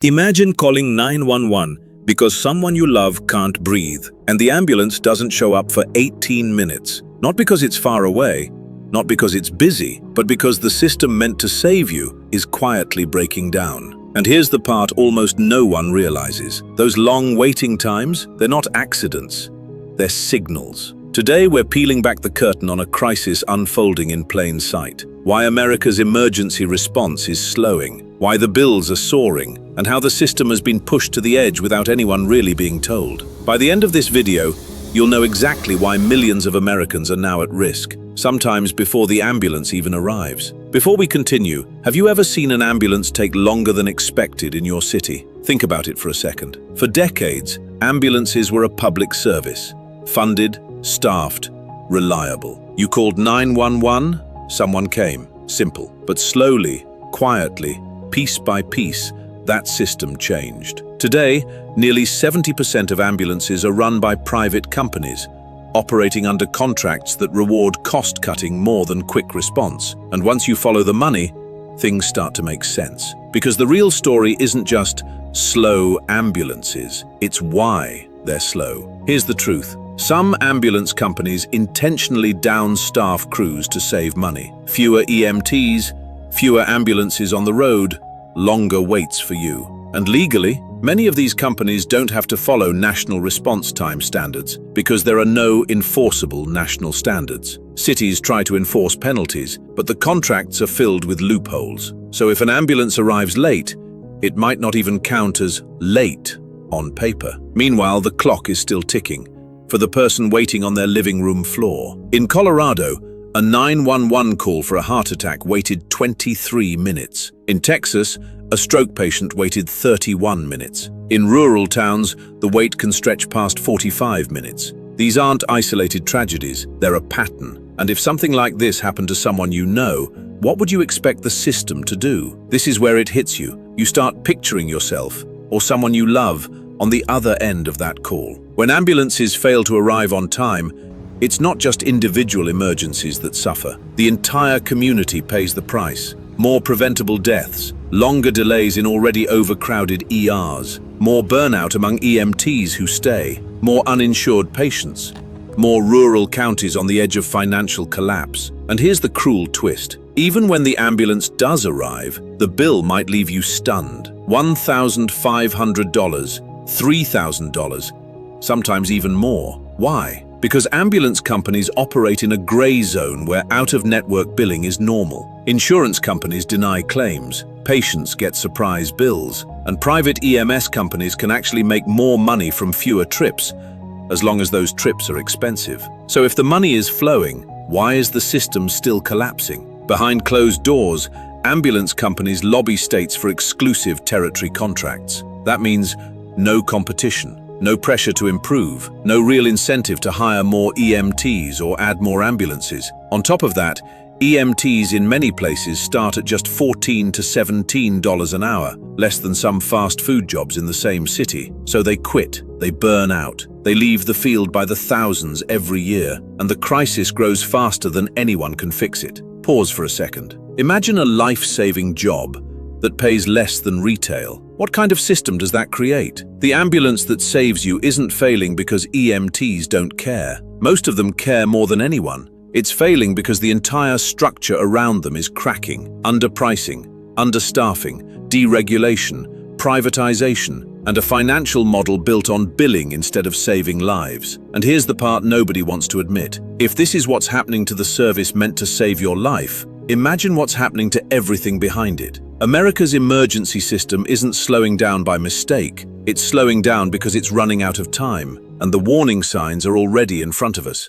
Imagine calling 911 because someone you love can't breathe and the ambulance doesn't show up for 18 minutes. Not because it's far away, not because it's busy, but because the system meant to save you is quietly breaking down. And here's the part almost no one realizes. Those long waiting times, they're not accidents, they're signals. Today we're peeling back the curtain on a crisis unfolding in plain sight. Why America's emergency response is slowing, why the bills are soaring, and how the system has been pushed to the edge without anyone really being told. By the end of this video, you'll know exactly why millions of Americans are now at risk, sometimes before the ambulance even arrives. Before we continue, have you ever seen an ambulance take longer than expected in your city? Think about it for a second. For decades, ambulances were a public service, funded, staffed, reliable. You called 911, someone came. Simple. But slowly, quietly, piece by piece, that system changed. Today, nearly 70% of ambulances are run by private companies, operating under contracts that reward cost-cutting more than quick response. And once you follow the money, things start to make sense. Because the real story isn't just slow ambulances, it's why they're slow. Here's the truth. Some ambulance companies intentionally down-staff crews to save money. Fewer EMTs, fewer ambulances on the road, longer waits for you. And legally, many of these companies don't have to follow national response time standards because there are no enforceable national standards. Cities try to enforce penalties, but the contracts are filled with loopholes. So if an ambulance arrives late, it might not even count as late on paper. Meanwhile, the clock is still ticking for the person waiting on their living room floor. In Colorado, a 911 call for a heart attack waited 23 minutes. In Texas, a stroke patient waited 31 minutes. In rural towns, the wait can stretch past 45 minutes. These aren't isolated tragedies, they're a pattern. And if something like this happened to someone you know, what would you expect the system to do? This is where it hits you. You start picturing yourself, or someone you love, on the other end of that call. When ambulances fail to arrive on time, it's not just individual emergencies that suffer. The entire community pays the price. More preventable deaths, longer delays in already overcrowded ERs, more burnout among EMTs who stay, more uninsured patients, more rural counties on the edge of financial collapse. And here's the cruel twist. Even when the ambulance does arrive, the bill might leave you stunned. $1,500, $3,000, sometimes even more. Why? Because ambulance companies operate in a gray zone where out-of-network billing is normal. Insurance companies deny claims, patients get surprise bills, and private EMS companies can actually make more money from fewer trips, as long as those trips are expensive. So if the money is flowing, why is the system still collapsing? Behind closed doors, ambulance companies lobby states for exclusive territory contracts. That means no competition, no pressure to improve, no real incentive to hire more EMTs or add more ambulances. On top of that, EMTs in many places start at just $14 to $17 an hour, less than some fast food jobs in the same city. So they quit, they burn out, they leave the field by the thousands every year, and the crisis grows faster than anyone can fix it. Pause for a second. Imagine a life-saving job that pays less than retail. What kind of system does that create? The ambulance that saves you isn't failing because EMTs don't care. Most of them care more than anyone. It's failing because the entire structure around them is cracking. Underpricing, understaffing, deregulation, privatization, and a financial model built on billing instead of saving lives. And here's the part nobody wants to admit. If this is what's happening to the service meant to save your life, imagine what's happening to everything behind it. America's emergency system isn't slowing down by mistake. It's slowing down because it's running out of time, and the warning signs are already in front of us.